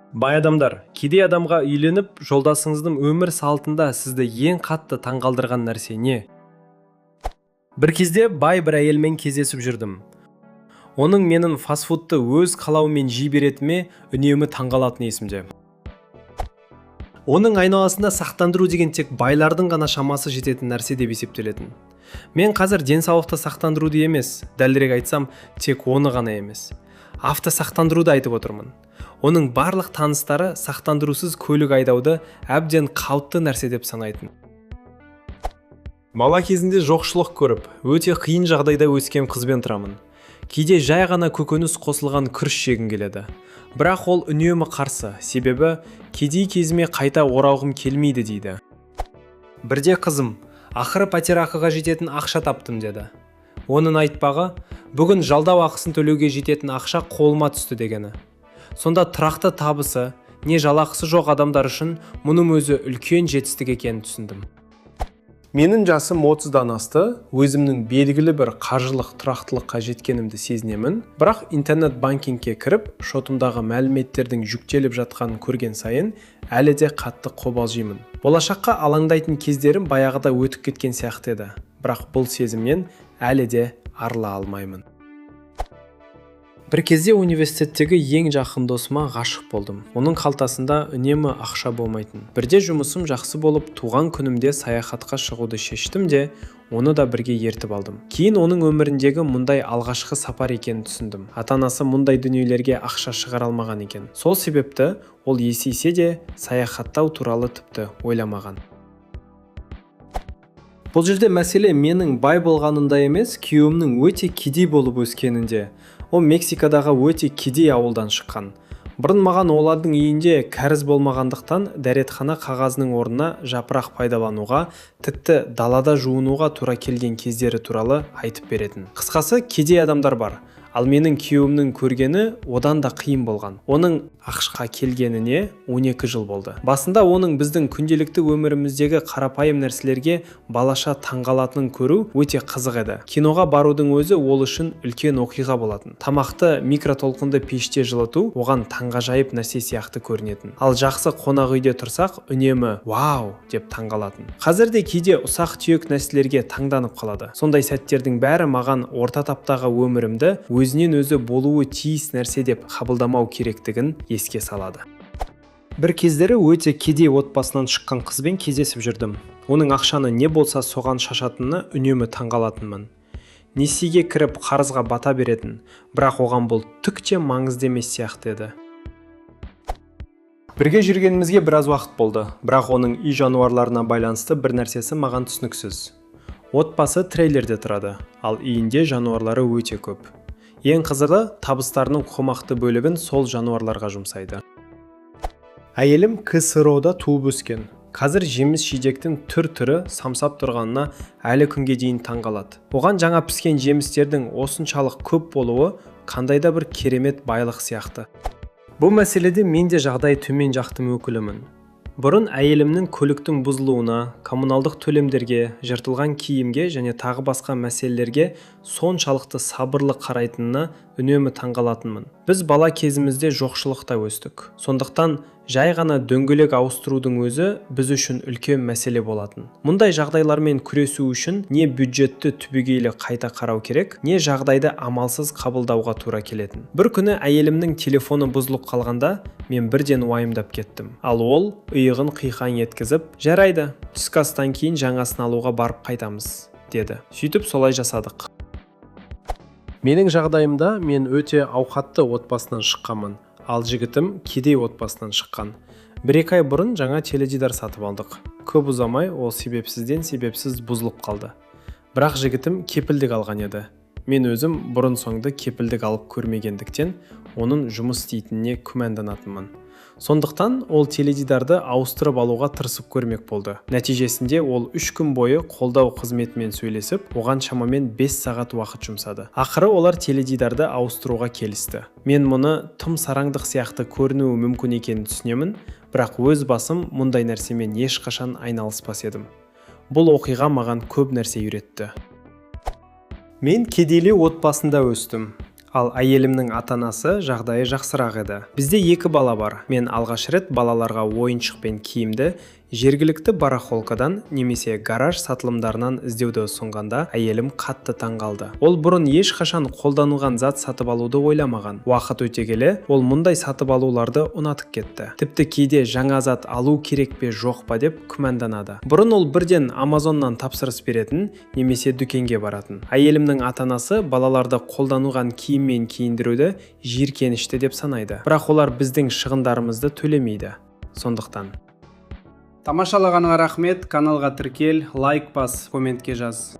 Бай адамдар, кедей адамға үйленіп, жолдасыңыздың өмір салтында сізді ең қатты таңғалдырған нәрсе не? Бір кезде бай бір әйелмен кездесіп жүрдім. Оның менің фастфудты өз қалауымен жей беретіме үнемі таңғалатын есімде. Оның айналасында сақтандыру деген тек байлардың ғана шамасы жететін нәрсе деп есептелетін. Мен қазір денсаулықты сақтандыруды емес, дәлірек айтсам, тек оны ғана емес. Автосақтандыруды айтып отырмын. Оның барлық таныстары сақтандырусыз көлік айдауды әбден қалыпты нәрсе деп санайтын. Бала кезінде жоқшылық көріп, өте қиын жағдайда өскен қызбен тұрамын. Кейде жай ғана көкөніс қосылған күріш жегім келеді. Бірақ ол үнемі қарсы, себебі кедей кезіме қайта оралғым келмейді дейді. Бірде қызым, ақыры пәтерақыға жететін ақша таптым деді. Оның айтпағы, бүгін жалдау ақысын төлеуге жететін ақша қолыма түсті дегені. Сонда тұрақты табысы, не жалақысы жоқ адамдар үшін мұның өзі үлкен жетістік екенін түсіндім. Менің жасым 30-дан асты, өзімнің белгілі бір қаржылық тұрақтылыққа жеткенімді сезінемін, бірақ интернет банкингке кіріп, шотымдағы мәліметтердің жүктеліп жатқанын көрген сайын, әлі де қатты қобалжимын. Болашаққа алаңдайтын кездерім баяғыда өтіп кеткен сияқты еді, бірақ бұл сезімнен әлі де арыла алмаймын. Бір кезде университеттегі ең жақын досыма ғашық болдым. Оның қалтасында үнемі ақша болмайтын. Бірде жұмысым жақсы болып, туған күнімде саяхатқа шығуды шештім де, оны да бірге ертіп алдым. Кейін оның өміріндегі мұндай алғашқы сапар екенін түсіндім. Ата-анасы мұндай дүниелерге ақша шығара алмаған екен. Сол себепті ол есейсе де саяхаттау туралы тіпті ойламаған. Бұл жерде мәселе менің бай болғанында емес, күйеуімнің өте кедей болып өскенінде. Ол Мексикадағы өте кедей ауылдан шыққан. Бұрын маған олардың үйінде кәріз болмағандықтан дәретхана қағазының орнына жапырақ пайдалануға, тіпті далада жуынуға тура келген кездері туралы айтып беретін. Қысқасы, кедей адамдар бар. Ал менің күйеуімнің көргені одан да қиын болған. Оның ақшқа келгеніне 12 жыл болды. Басында оның біздің күнделікті өміріміздегі қарапайым нәрселерге балаша таңғалатынын көру өте қызық еді. Киноға барудың өзі ол үшін үлкен оқиға болатын. Тамақты микротолқынды пеште жылыту оған таңғажайып нәрсе сияқты көрінетін. Ал жақсы қонақ үйде тұрсақ, үнемі «Вау!» деп таңғалатын. Қазір де кейде ұсақ-түйек нәрселерге таңданып қалады. Сондай сәттердің бәрі маған орта таптағы өмірімді өзінен өзі болуы тиіс нәрсе деп қабылдамау керектігін еске салады. Бір кездері өте кедей отбасынан шыққан қызбен кездесіп жүрдім. Оның ақшаны не болса соған шашатынына үнемі таңғалатынмын. Несиеге кіріп қарызға бата беретін, бірақ оған бұл түк те маңызды емес сияқты еді. Бірге жүргенімізге біраз уақыт болды, бірақ оның үй жануарларына байланысты бір нәрсесі маған түсініксіз. Отбасы трейлерде тұрады, ал үйінде жануарлары өте көп. Ең қызығы, табыстарының қомақты бөлігін сол жануарларға жұмсайды. Әйелім КСРО-да туып өскен. Қазір жеміс-жидектің түр-түрі самсап тұрғанына әлі күнге дейін таңғалады. Оған жаңа піскен жемістердің осыншалық көп болуы қандайда бір керемет байлық сияқты. Бұл мәселеде мен де жағдай төмен жақтың өкілімін. Бұрын әйелімнің көліктің бұзылуына, коммуналдық төлемдерге, жыртылған киімге және тағы басқа мәселелерге соншалықты сабырлы қарайтынына үнемі таңғалатынмын. Біз бала кезімізде жоқшылықта өстік. Сондықтан жай ғана дөңгелек ауыстырудың өзі біз үшін үлкен мәселе болатын. Мұндай жағдайлармен күресу үшін не бюджетті түбегейлі қайта қарау керек, не жағдайды амалсыз қабылдауға тура келетін. Бір күні әйелімнің телефоны бұзылып қалғанда, мен бірден уайымдап кеттім. Ал ол иығын қиқаң еткізіп, жарайды, түскі астан кейін жаңасын алуға барып қайтамыз, деді. Сөйтіп солай жасадық. Менің жағдайымда мен өте ауқатты отбасынан шыққанмын, ал жігітім кедей отбасынан шыққан. 1-2 ай бұрын жаңа теледидар сатып алдық. Көп ұзамай ол себепсіз бұзылып қалды. Бірақ жігітім кепілдік алған еді. Мен өзім бұрын соңды кепілдік алып көрмегендіктен, оның жұмыс істейтініне күмәнданатынмын. Сондықтан ол теледидарды ауыстырып алуға тырысып көрмек болды. Нәтижесінде ол 3 күн бойы қолдау қызметімен сөйлесіп, оған шамамен 5 сағат уақыт жұмсады. Ақыры олар теледидарды ауыстыруға келісті. Мен мұны тым сараңдық сияқты көрінуі мүмкін екенін түсінемін, бірақ өз басым мұндай нәрсемен ешқашан айналыспас едім. Бұл оқиға маған көп нәрсе үйретті. Мен кедейлі отбасында өстім. Ал әйелімнің ата-анасы жағдайы жақсырақ еді. Бізде 2 бала бар. Мен алғаш рет балаларға ойыншық пен киімді жергілікті барахолкадан немесе гараж сатылымдарынан іздеуді ұсынғанда әйелім қатты таңғалды. Ол бұрын ешқашан қолданылған зат сатып алуды ойламаған. Уақыт өте келе, ол мұндай сатып алуларды ұнатып кетті. Тіпті кейде жаңа зат алу керек пе жоқ па деп күмәнданады. Бұрын ол бірден Амазоннан тапсырыс беретін немесе дүкенге баратын. Әйелімнің ата-анасы балаларды қолданылған киіммен киіндіруді жиіркенішті деп санайды. Бірақ олар біздің шығындарымызды төлемейді. Сондықтан Тамашалағаныңа рахмет, каналға тіркел, лайк бас, комментке жаз.